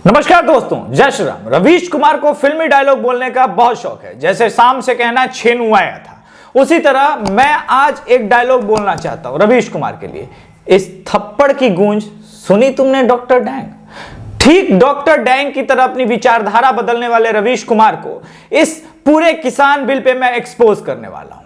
नमस्कार दोस्तों, जय श्री राम। रवीश कुमार को फिल्मी डायलॉग बोलने का बहुत शौक है। जैसे शाम से कहना छेनू आया था, उसी तरह मैं आज एक डायलॉग बोलना चाहता हूं रवीश कुमार के लिए। इस थप्पड़ की गूंज सुनी तुमने डॉक्टर डैंग? ठीक डॉक्टर डैंग की तरह अपनी विचारधारा बदलने वाले रवीश कुमार को इस पूरे किसान बिल पे मैं एक्सपोज करने वाला हूं।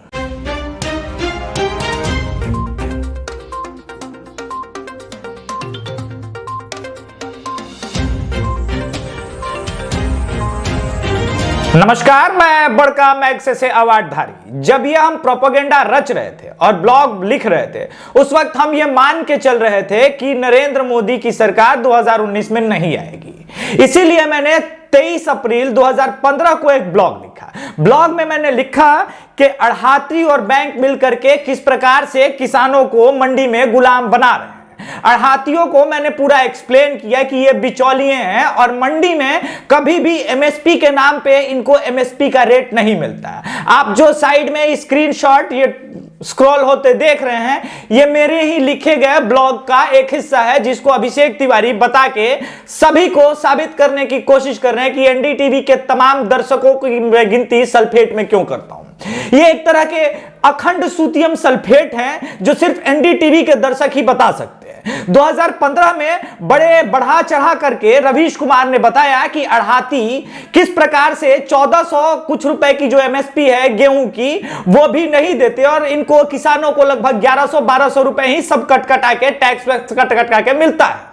नमस्कार, मैं बड़का मैग्स से अवार्डधारी। जब ये हम प्रोपेगेंडा रच रहे थे और ब्लॉग लिख रहे थे, उस वक्त हम ये मान के चल रहे थे कि नरेंद्र मोदी की सरकार 2019 में नहीं आएगी। इसीलिए मैंने 23 अप्रैल 2015 को एक ब्लॉग लिखा। ब्लॉग में मैंने लिखा कि अड़हात्री और बैंक मिलकर के किस प्रकार से किसानों को मंडी में गुलाम बना रहे हैं। अड़हातियों को मैंने पूरा एक्सप्लेन किया कि ये बिचौलिए हैं और मंडी में कभी भी एमएसपी के नाम पे इनको एमएसपी का रेट नहीं मिलता। आप जो साइड में स्क्रीनशॉट ये स्क्रॉल होते देख रहे हैं, ये मेरे ही लिखे गए ब्लॉग का एक हिस्सा है, जिसको अभिषेक तिवारी बता के सभी को साबित करने की कोशिश कर रहे हैं कि एनडीटीवी के तमाम दर्शकों की गिनती सल्फेट में क्यों करता हूं। ये एक तरह के अखंड सूतियम सल्फेट हैं जो सिर्फ एनडीटीवी के दर्शक ही बता सकते हैं। 2015 में बड़े बढ़ा चढ़ा करके रवीश कुमार ने बताया कि अड़हाती किस प्रकार से 1400 कुछ रुपए की जो एमएसपी है गेहूं की, वो भी नहीं देते और इनको किसानों को लगभग 1100-1200 रुपए ही सब कट कटा के टैक्स कट के मिलता है।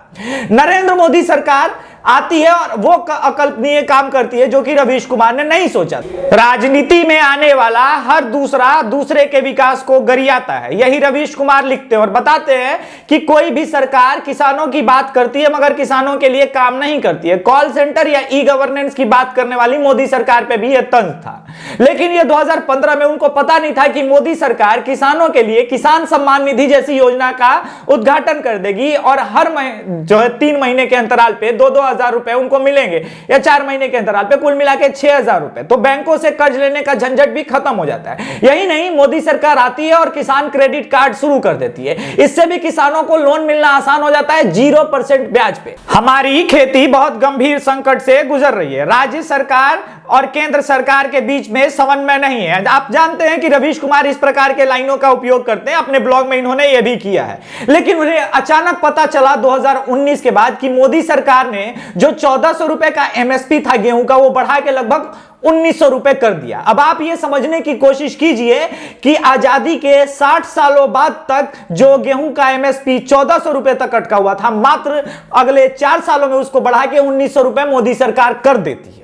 नरेंद्र मोदी सरकार आती है और वो अकल्पनीय काम करती है जो कि रवीश कुमार ने नहीं सोचा। राजनीति में आने वाला हर दूसरे के विकास को गरियाता है, यही रवीश कुमार लिखते हैं और बताते हैं कि कोई भी सरकार किसानों की बात करती है मगर किसानों के लिए काम नहीं करती है। कॉल सेंटर या ई गवर्नेंस की बात करने वाली मोदी सरकार पे भी यह तंज था, लेकिन यह 2015 में उनको पता नहीं था कि मोदी सरकार किसानों के लिए किसान सम्मान निधि जैसी योजना का उद्घाटन कर देगी और हर जो है 3 महीने के अंतराल पे 2-2 हजार रुपए उनको मिलेंगे या 4 महीने के अंतराल पे कुल मिला के 6,000 रुपए। तो बैंकों से कर्ज लेने का झंझट भी खत्म हो जाता है। यही नहीं, मोदी सरकार आती है और किसान क्रेडिट कार्ड शुरू कर देती है। इससे भी किसानों को लोन मिलना आसान हो जाता है 0% ब्याज पे। हमारी खेती बहुत गंभीर संकट से गुजर रही है। राज्य सरकार और केंद्र सरकार के बीच में समन्वय नहीं है। आप जानते हैं कि रवीश कुमार इस प्रकार के लाइनों का उपयोग करते हैं, अपने ब्लॉग में इन्होंने यह भी किया है। लेकिन उन्हें अचानक पता चला 2019 के बाद कि मोदी सरकार ने जो 1400 रुपए का एमएसपी था गेहूं का, वो बढ़ा के लगभग 1900 रुपए कर दिया। अब आप ये समझने की कोशिश कीजिए कि आजादी के 60 सालों बाद तक जो गेहूं का एमएसपी 1400 रुपए तक अटका हुआ था, मात्र अगले 4 सालों में उसको बढ़ा के 1900 रुपए मोदी सरकार कर देती है।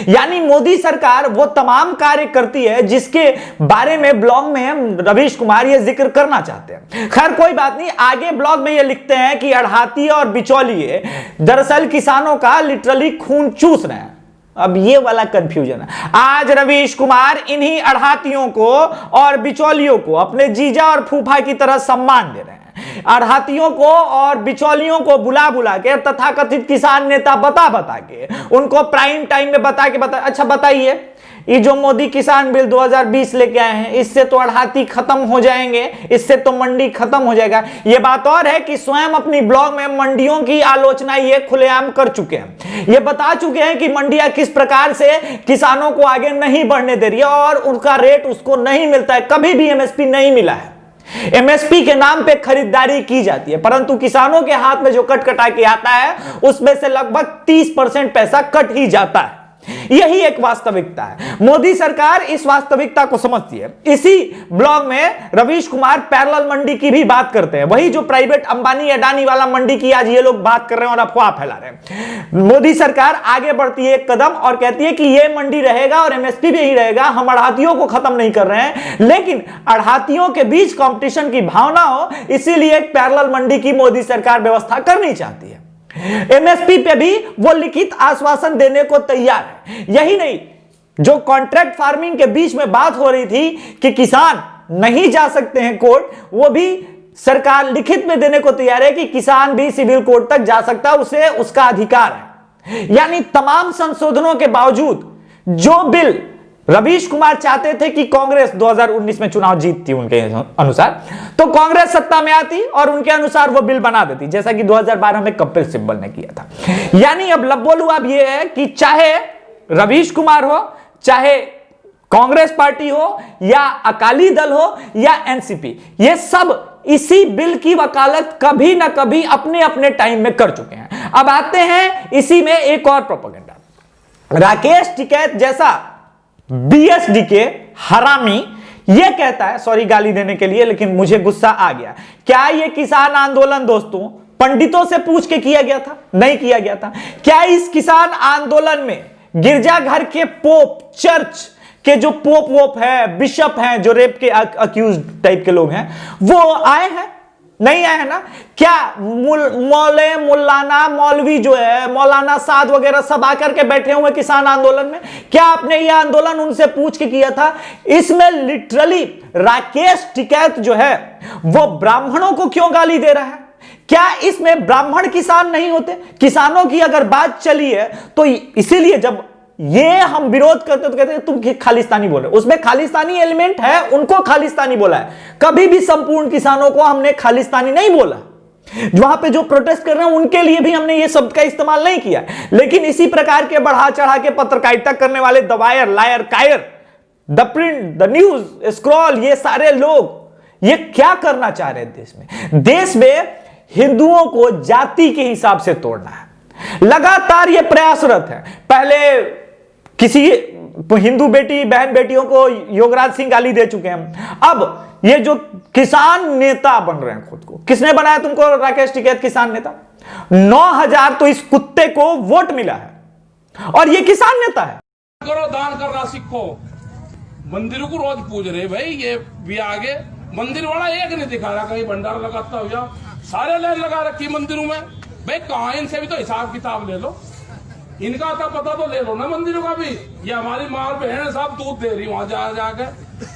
यानी मोदी सरकार वो तमाम कार्य करती है जिसके बारे में ब्लॉग में रवीश कुमार ये जिक्र करना चाहते हैं। खैर कोई बात नहीं, आगे ब्लॉग में ये लिखते हैं कि अड़हाती और बिचौलिए दरअसल किसानों का लिटरली खून चूस रहे हैं। अब ये वाला कंफ्यूजन है। आज रवीश कुमार इन्हीं अड़हातियों को और बिचौलियों को अपने जीजा और फूफा की तरह सम्मान दे रहे हैं। अड़हातियों को और बिचौलियों को बुला बुला के, तथाकथित किसान नेता बता के, उनको प्राइम टाइम में बता अच्छा बताइए, ये जो मोदी किसान बिल 2020 लेके आए हैं, इससे तो अड़हाती खत्म हो जाएंगे, इससे तो मंडी खत्म हो जाएगा। ये बात और है कि स्वयं अपनी ब्लॉग में मंडियों की आलोचना ये खुलेआम कर चुके हैं। ये बता चुके हैं कि मंडियां किस प्रकार से किसानों को आगे नहीं बढ़ने दे रही है और उनका रेट उसको नहीं मिलता है। कभी भी एमएसपी नहीं मिला है। एमएसपी के नाम पे खरीदारी की जाती है, परंतु किसानों के हाथ में जो कट कटा के आता है उसमें से लगभग 30% पैसा कट ही जाता है। यही एक वास्तविकता है। मोदी सरकार इस वास्तविकता को समझती है। इसी ब्लॉग में रवीश कुमार पैरेलल मंडी की भी बात करते हैं, वही जो प्राइवेट अंबानी अडानी वाला मंडी की आज ये लोग बात कर रहे हैं और अफवाह फैला रहे हैं। मोदी सरकार आगे बढ़ती है एक कदम और कहती है कि ये मंडी रहेगा और एमएसपी भी यही रहेगा। हम अड़हातियों को खत्म नहीं कर रहे हैं, लेकिन अड़हातियों के बीच कंपटीशन की भावना हो, इसीलिए एक पैरेलल मंडी की मोदी सरकार व्यवस्था करनी चाहती है। एमएसपी पे भी वो लिखित आश्वासन देने को तैयार है। यही नहीं, जो कॉन्ट्रैक्ट फार्मिंग के बीच में बात हो रही थी कि किसान नहीं जा सकते हैं कोर्ट, वो भी सरकार लिखित में देने को तैयार है कि किसान भी सिविल कोर्ट तक जा सकता है, उसे उसका अधिकार है। यानी तमाम संशोधनों के बावजूद जो बिल रवीश कुमार चाहते थे कि कांग्रेस 2019 में चुनाव जीतती उनके अनुसार, तो कांग्रेस सत्ता में आती और उनके अनुसार वो बिल बना देती, जैसा कि 2012 में कपिल सिब्बल ने किया था। यानी अब लब्बोलू अब ये है कि चाहे रवीश कुमार हो, चाहे कांग्रेस पार्टी हो, या अकाली दल हो, या एनसीपी, ये सब इसी बिल की वकालत कभी ना कभी अपने अपने टाइम में कर चुके हैं। अब आते हैं इसी में एक और प्रोपेगेंडा। राकेश टिकैत जैसा बीएसडीके हरामी ये कहता है, सॉरी गाली देने के लिए, लेकिन मुझे गुस्सा आ गया, क्या ये किसान आंदोलन दोस्तों पंडितों से पूछ के किया गया था? नहीं किया गया था। क्या इस किसान आंदोलन में गिरजाघर के पोप, चर्च के जो पोप वोप है, बिशप हैं, जो रेप के अक्यूज टाइप के लोग हैं, वो आए हैं? नहीं आए हैं ना। क्या मुल्लाना मौलवी जो है, मौलाना साद वगैरह सब आकर के बैठे हुए किसान आंदोलन में? क्या आपने यह आंदोलन उनसे पूछ के किया था? इसमें लिटरली राकेश टिकैत जो है वो ब्राह्मणों को क्यों गाली दे रहा है? क्या इसमें ब्राह्मण किसान नहीं होते? किसानों की अगर बात चली है तो इसीलिए जब ये हम विरोध करते तो कहते हैं तुम खालिस्तानी बोल रहे हो। उसमें खालिस्तानी एलिमेंट है, उनको खालिस्तानी बोला है। कभी भी संपूर्ण किसानों को हमने खालिस्तानी नहीं बोला। वहां पे जो प्रोटेस्ट कर रहे हैं उनके लिए भी हमने ये शब्द का इस्तेमाल नहीं किया। लेकिन इसी प्रकार के बढ़ा चढ़ा के पत्रकारिता करने वाले दवायर, लायर, कायर, the print, the news, scroll, ये सारे लोग ये क्या करना चाह रहे हैं देश में? देश में हिंदुओं को जाति के हिसाब से तोड़ना है। लगातार ये प्रयासरत है। पहले किसी हिंदू बेटी बहन बेटियों को योगराज सिंह गाली दे चुके हैं। अब ये जो किसान नेता बन रहे हैं खुद को, किसने बनाया तुमको राकेश टिकैत किसान नेता? 9000 तो इस कुत्ते को वोट मिला है और ये किसान नेता है। करो, दान करना सीखो। मंदिरों को रोज पूज रहे भाई, ये भी आगे मंदिर वाला एक नहीं दिखा रहा कहीं भंडारा लगाता हुआ। सारे लाइन लगा रखी मंदिरों में भाई, कहा इनसे भी तो हिसाब किताब ले लो, इनका तो पता तो ले लो ना मंदिरों का भी। ये हमारी माँ और बहन साहब दूध दे रही वहां जाके,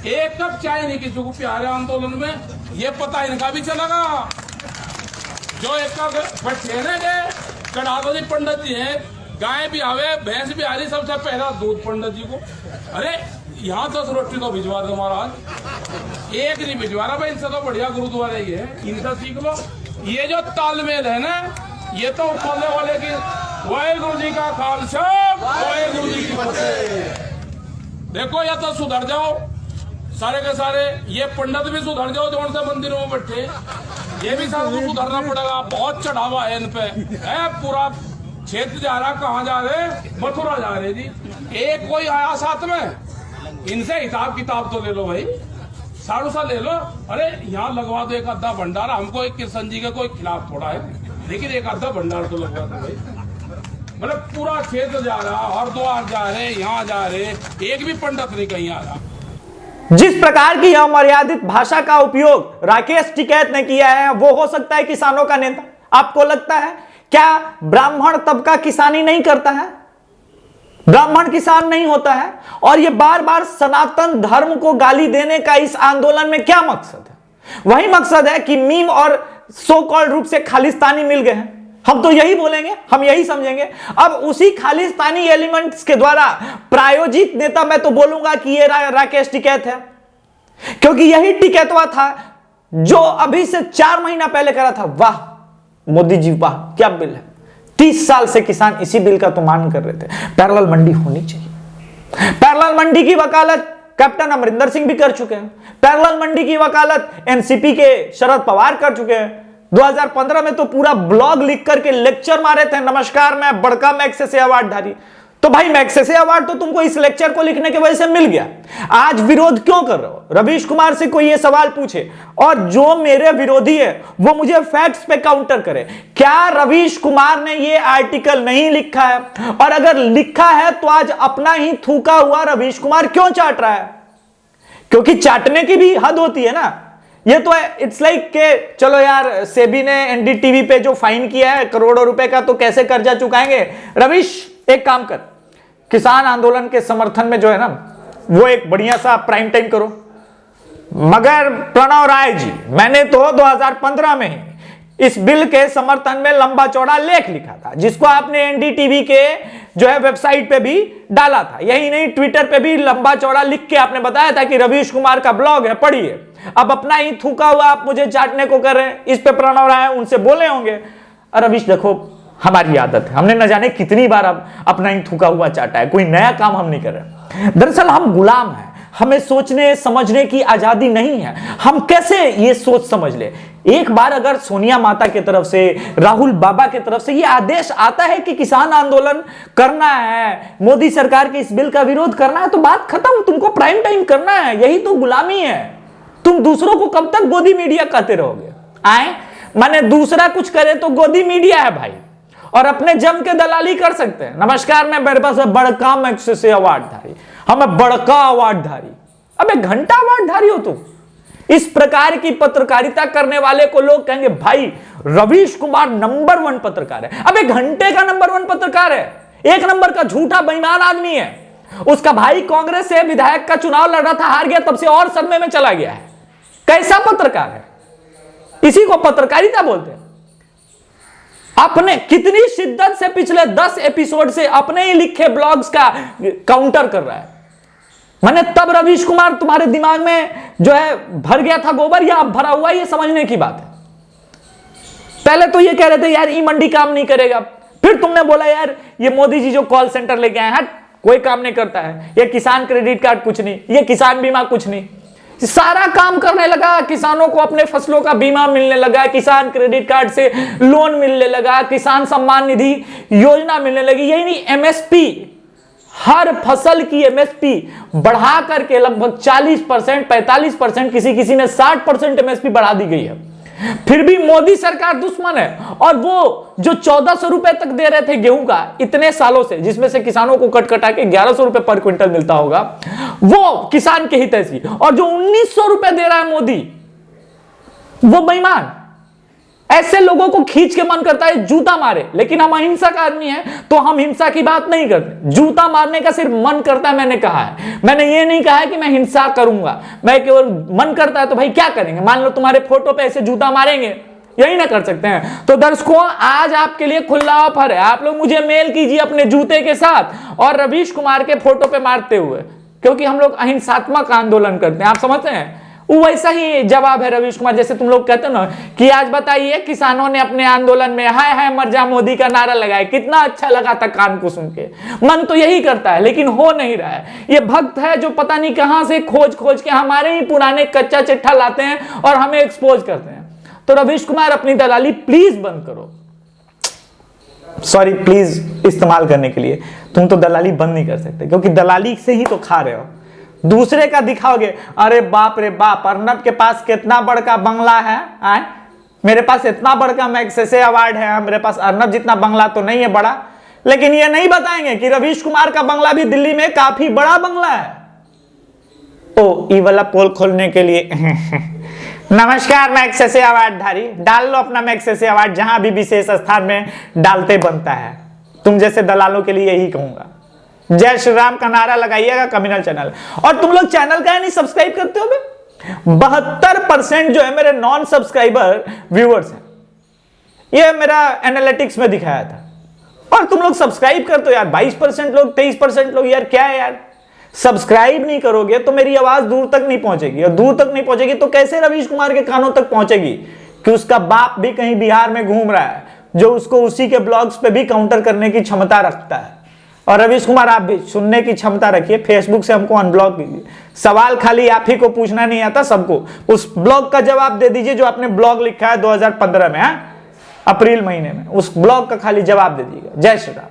एक कप चाय नहीं किसी को प्यारे आंदोलन में, ये पता इनका भी चलेगा। जो एक कप बैठे गए कड़ादो जी पंडित जी हैं, गाय भी आवे भैंस भी आ रही, सबसे पहला दूध पंडित जी को। अरे यहाँ 10 रोटी तो भिजवा दो महाराज, एक नहीं भिजवा रहा भाई, इनसे तो बढ़िया गुरुद्वारा ही है, इनसे सीख लो। ये जो तालमेल है ना, ये तो बोलने वाले की वाहेगुरु जी का खालसा, वाहेगुरु जी की फतेह। देखो या तो सुधर जाओ सारे के सारे, ये पंडित भी सुधर जाओ जो उनसे मंदिरों में बैठे, ये भी सबको सुधरना पड़ेगा। बहुत चढ़ावा है इन पे, है पूरा क्षेत्र जा रहा, कहाँ जा रहे? मथुरा जा रहे जी। एक कोई आया साथ में, इनसे हिसाब किताब तो ले लो भाई, सारू सा ले लो। अरे यहाँ लगवा दो एक आधा भंडारा, हमको एक कृष्ण जी के कोई खिलाफ थोड़ा है, लेकिन एक आधा भंडार तो लगवा दो भाई। मतलब पूरा क्षेत्र जा रहा, हरिद्वार जा रहे, यहाँ जा रहे, एक भी पंडित नहीं कहीं आ रहा। जिस प्रकार की अमर्यादित भाषा का उपयोग राकेश टिकैत ने किया है, वो हो सकता है किसानों का नेता? आपको लगता है क्या ब्राह्मण तबका किसानी नहीं करता है? ब्राह्मण किसान नहीं होता है? और ये बार बार सनातन धर्म को गाली देने का इस आंदोलन में क्या मकसद है? वही मकसद है कि मीम और सो कॉल्ड रूप से खालिस्तानी मिल गए हैं। हम तो यही बोलेंगे, हम यही समझेंगे। अब उसी खालिस्तानी एलिमेंट्स के द्वारा प्रायोजित नेता मैं तो बोलूंगा कि ये राकेश टिकैत है, क्योंकि यही टिकैतवा था जो अभी से 4 महीना पहले करा था। वाह मोदी जी वाह, क्या बिल है। 30 साल से किसान इसी बिल का तो मांग कर रहे थे, पैरेलल मंडी होनी चाहिए। पैरेलल मंडी की वकालत कैप्टन अमरिंदर सिंह भी कर चुके हैं। पैरेलल मंडी की वकालत एनसीपी के शरद पवार कर चुके हैं। 2015 में तो पूरा ब्लॉग लिख करके लेक्चर मारे थे, नमस्कार मैं बड़का मैग्सेसे अवार्डधारी। तो भाई मैग्सेसे अवार्ड तो तुमको इस लेक्चर को लिखने की वजह से मिल गया। आज विरोध क्यों कर रहे हो? रवीश कुमार से कोई ये सवाल पूछे और जो मेरे विरोधी है वो मुझे फैक्ट्स पे काउंटर करे। क्या रवीश कुमार ने ये आर्टिकल नहीं लिखा है? और अगर लिखा है तो आज अपना ही थूका हुआ रवीश कुमार क्यों चाट रहा है? क्योंकि चाटने की भी हद होती है ना। ये तो है, इट्स लाइक के चलो यार सेबी ने एनडीटीवी पे जो फाइन किया है करोड़ों रुपए का, तो कैसे कर्जा चुकाएंगे? रवीश एक काम कर, किसान आंदोलन के समर्थन में जो है ना वो एक बढ़िया सा प्राइम टाइम करो। मगर प्रणव राय जी, मैंने तो 2015 में ही इस बिल के समर्थन में लंबा चौड़ा लेख लिखा था, जिसको आपने एनडीटीवी के जो है वेबसाइट पे भी डाला था। यही नहीं, ट्विटर पे भी लंबा चौड़ा लिख के आपने बताया था कि रवीश कुमार का ब्लॉग है, पढ़िए। अब अपना ही थूका हुआ आप मुझे चाटने को कर रहे हैं। इस पे प्रणव राय उनसे बोले होंगे, रवीश देखो हमारी आदत है, हमने न जाने कितनी बार अब अपना ही थूका हुआ चाटा है, कोई नया काम हम नहीं कर रहे। दरअसल हम गुलाम हैं, हमें सोचने समझने की आजादी नहीं है। हम कैसे ये सोच समझ ले? एक बार अगर सोनिया माता की तरफ से, राहुल बाबा की तरफ से ये आदेश आता है कि किसान आंदोलन करना है, मोदी सरकार के इस बिल का विरोध करना है, तो बात खत्म, तुमको प्राइम टाइम करना है। यही तो गुलामी है। तुम दूसरों को कब तक गोदी मीडिया कहते रहोगे? आए माने दूसरा कुछ करे तो गोदी मीडिया है भाई, और अपने जम के दलाली कर सकते हैं। नमस्कार, मैं मेरे पास बड़का मैग्सेसे अवार्डधारी, हमें बड़का अवार्डधारी। अबे घंटा अवार्डधारी हो तुम। इस प्रकार की पत्रकारिता करने वाले को लोग कहेंगे भाई रवीश कुमार नंबर 1 पत्रकार है। अबे घंटे का नंबर 1 पत्रकार है, 1 नंबर का झूठा बेईमान आदमी है। उसका भाई कांग्रेस से विधायक का चुनाव लड़ रहा था, हार गया, तब से और सदमे में चला गया है। कैसा पत्रकार है? इसी को पत्रकारिता बोलते हैं। अपने कितनी शिद्दत से पिछले 10 एपिसोड से अपने ही लिखे ब्लॉग्स का काउंटर कर रहा है। मैंने तब रवीश कुमार तुम्हारे दिमाग में जो है भर गया था गोबर, या अब भरा हुआ, ये समझने की बात है। पहले तो ये कह रहे थे यार ई मंडी काम नहीं करेगा, फिर तुमने बोला यार ये मोदी जी जो कॉल सेंटर लेके आए हैं कोई काम नहीं करता है, ये किसान क्रेडिट कार्ड कुछ नहीं, ये किसान बीमा कुछ नहीं, सारा काम करने लगा। किसानों को अपने फसलों का बीमा मिलने लगा, किसान क्रेडिट कार्ड से लोन मिलने लगा, किसान सम्मान निधि योजना मिलने लगी। यही नहीं, एमएसपी, हर फसल की एमएसपी बढ़ा करके लगभग 40%, 45%, किसी ने 60% एमएसपी बढ़ा दी गई है। फिर भी मोदी सरकार दुश्मन है। और वो जो 1400 रुपए तक दे रहे थे गेहूं का इतने सालों से, जिसमें से किसानों को कट कटा के 1100 रुपए पर क्विंटल मिलता होगा, वो किसान के हित ऐसी, और जो 1900 रुपए दे रहा है मोदी, वो बेईमान। ऐसे लोगों को खींच के मन करता है जूता मारे, लेकिन हम अहिंसक आदमी हैं तो हम हिंसा की बात नहीं करते। जूता मारने का सिर्फ मन करता है, मैंने कहा है। मैंने ये नहीं कहा है कि मैं हिंसा करूंगा, मैं केवल मन करता है तो भाई क्या करेंगे? मान लो तुम्हारे फोटो पे ऐसे जूता मारेंगे, यही ना कर सकते हैं। तो दर्शकों, आज आपके लिए खुला ऑफर है, आप लोग मुझे मेल कीजिए अपने जूते के साथ और रवीश कुमार के फोटो पे मारते हुए, क्योंकि हम लोग अहिंसात्मक आंदोलन करते हैं, आप समझते हैं। वैसा ही जवाब है रवीश कुमार, जैसे तुम लोग कहते हो ना कि आज बताइए किसानों ने अपने आंदोलन में हाय हाय मर जा मोदी का नारा लगाया, कितना अच्छा लगा था कान को सुन के। मन तो यही करता है लेकिन हो नहीं रहा है। ये भक्त है जो पता नहीं कहां से खोज खोज के हमारे ही पुराने कच्चा चिट्ठा लाते हैं और हमें एक्सपोज करते हैं। तो रवीश कुमार अपनी दलाली प्लीज बंद करो। सॉरी, प्लीज इस्तेमाल करने के लिए। तुम तो दलाली बंद नहीं कर सकते, क्योंकि दलाली से ही तो खा रहे हो। दूसरे का दिखाओगे, अरे बाप रे बाप, अर्नब के पास कितना बड़का बंगला है, आए मेरे पास इतना बड़का मैग्सेसे अवार्ड है, मेरे पास अर्नब जितना बंगला तो नहीं है बड़ा। लेकिन ये नहीं बताएंगे कि रवीश कुमार का बंगला भी दिल्ली में काफी बड़ा बंगला है। ओ, ई वाला पोल खोलने के लिए नमस्कार, मैग्सेसे अवार्डधारी, डाल लो अपना मैग्सेसे अवार्ड जहां भी विशेष स्थान में डालते बनता है। तुम जैसे दलालों के लिए यही कहूंगा। जय श्री राम का नारा लगाइएगा कम्युनल चैनल। और तुम लोग चैनल का नहीं सब्सक्राइब करते हो? 72% जो है मेरे नॉन सब्सक्राइबर व्यूअर्स हैं, ये मेरा एनालिटिक्स में दिखाया था। और तुम लोग सब्सक्राइब करते हो यार 22% लोग, 23% लोग। यार क्या है यार, सब्सक्राइब नहीं करोगे तो मेरी आवाज दूर तक नहीं पहुंचेगी, और दूर तक नहीं पहुंचेगी तो कैसे रवीश कुमार के कानों तक पहुंचेगी? कि उसका बाप भी कहीं बिहार में घूम रहा है, जो उसको उसी के ब्लॉग्स पे भी काउंटर करने की क्षमता रखता है। और रवीश कुमार, आप भी सुनने की क्षमता रखिए, फेसबुक से हमको अनब्लॉक कीजिए। सवाल खाली आप ही को पूछना नहीं आता, सबको। उस ब्लॉग का जवाब दे दीजिए जो आपने ब्लॉग लिखा है 2015 में, अप्रैल महीने में, उस ब्लॉग का खाली जवाब दे दीजिएगा। जय श्री राम।